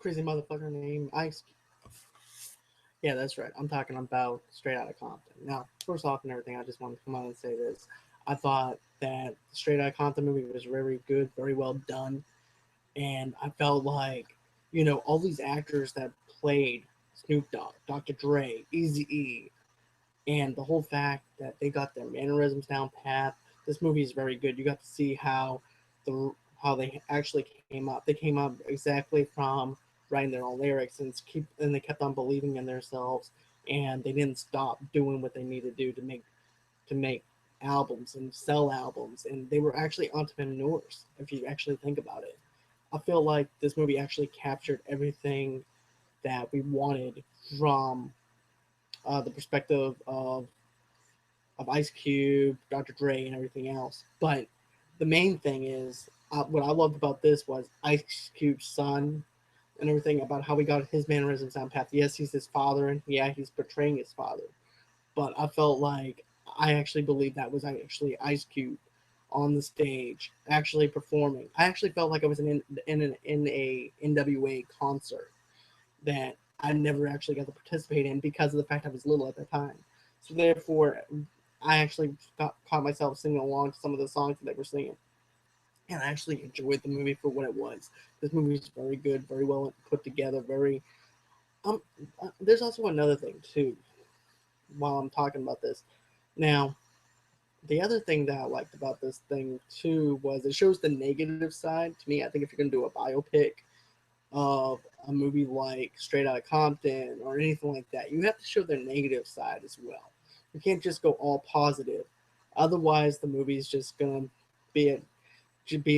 crazy motherfucker named Ice. Yeah, that's right. I'm talking about Straight Outta Compton. Now, first off and everything, I just wanted to come out and say this. I thought that the Straight Outta Compton movie was very good, very well done, and I felt like, all these actors that played Snoop Dogg, Dr. Dre, Easy E, and the whole fact that they got their mannerisms down pat. This movie is very good. You got to see the how they actually came up. They came up exactly from writing their own lyrics and they kept on believing in themselves, and they didn't stop doing what they needed to do to make albums and sell albums, and they were actually entrepreneurs if you actually think about it. I feel like this movie actually captured everything that we wanted from the perspective of Ice Cube, Dr. Dre, and everything else. But the main thing is, what I loved about this was Ice Cube's son and everything about how he got his mannerisms down path. Yes, he's his father, and yeah, he's portraying his father. But I felt like I actually believed that was actually Ice Cube on the stage, actually performing. I actually felt like I was in a NWA concert that I never actually got to participate in because of the fact I was little at the time. So therefore, I actually caught myself singing along to some of the songs that they were singing, and I actually enjoyed the movie for what it was. This movie is very good, very well put together. Very um. There's also another thing too. While I'm talking about this, now the other thing that I liked about this thing too was it shows the negative side. To me, I think if you're gonna do a biopic of a movie like Straight Outta Compton or anything like that, you have to show their negative side as well. You can't just go all positive. Otherwise, the movie is just gonna be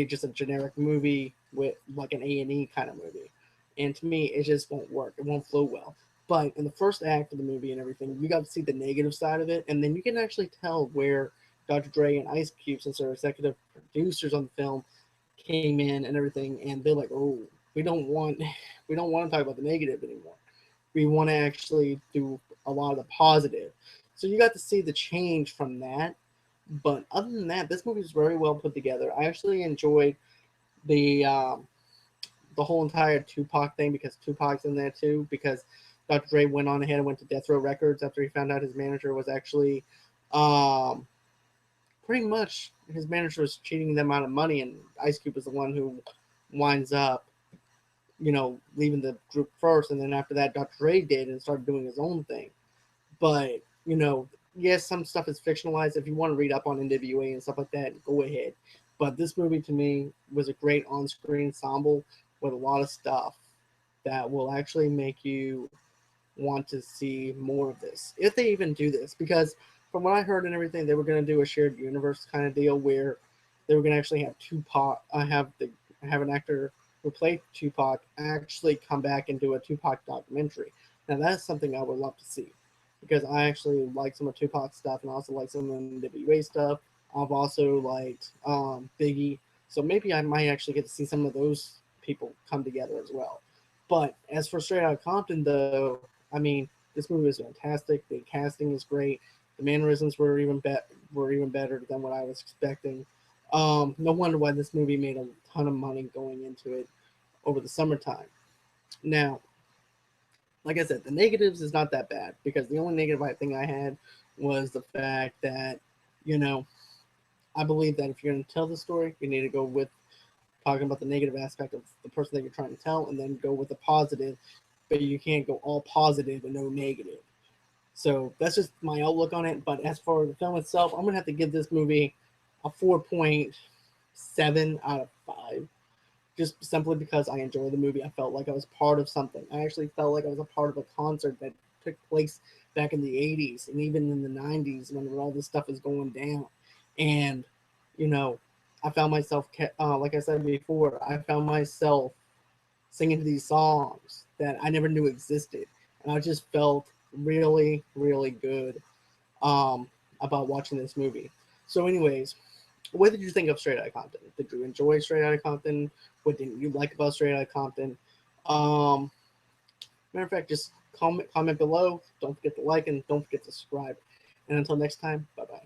just a generic movie with like an A&E kind of movie. And to me, it just won't work. It won't flow well. But in the first act of the movie and everything, you got to see the negative side of it, and then you can actually tell where Dr. Dre and Ice Cube, since they're executive producers on the film, came in and everything, and they're like, "Oh, we don't want, we don't want to talk about the negative anymore. We want to actually do a lot of the positive." So you got to see the change from that. But other than that, this movie is very well put together. I actually enjoyed the um, the whole entire Tupac thing because Tupac's in there too. Because Dr. Dre went on ahead and went to Death Row Records after he found out his manager was actually um, pretty much his manager was cheating them out of money, and Ice Cube was the one who winds up, leaving the group first, and then after that, Dr. Dre did and started doing his own thing. But yes, some stuff is fictionalized. If you want to read up on NWA and stuff like that, go ahead. But this movie to me was a great on-screen ensemble with a lot of stuff that will actually make you want to see more of this, if they even do this. Because from what I heard and everything, they were going to do a shared universe kind of deal where they were going to actually have Tupac. Have an actor who played Tupac actually come back and do a Tupac documentary. Now that's something I would love to see because I actually like some of Tupac stuff and I also like some of the NWA stuff. I've also liked Biggie, so maybe I might actually get to see some of those people come together as well. But as for Straight Outta Compton, though, I mean, this movie was fantastic. The casting is great. The mannerisms were even better than what I was expecting. No wonder why this movie made a ton of money going into it over the summertime. Now, like I said, the negatives is not that bad because the only negative thing I had was the fact that, you know, I believe that if you're going to tell the story, you need to go with talking about the negative aspect of the person that you're trying to tell and then go with the positive, but you can't go all positive and no negative. So that's just my outlook on it. But as for the film itself, I'm going to have to give this movie a 4.7 out of 5 just simply because I enjoyed the movie. I felt like I was part of something. I actually felt like I was a part of a concert that took place back in the 80s and even in the 90s when all this stuff is going down. And, you know, I found myself, like I said before, I found myself singing to these songs that I never knew existed. And I just felt really, really good about watching this movie. So, anyways, what did you think of Straight Outta Compton? Did you enjoy Straight Outta Compton? What didn't you like about Straight Outta Compton? Um, Matter of fact, just comment below. Don't forget to like and don't forget to subscribe. And until next time, bye bye.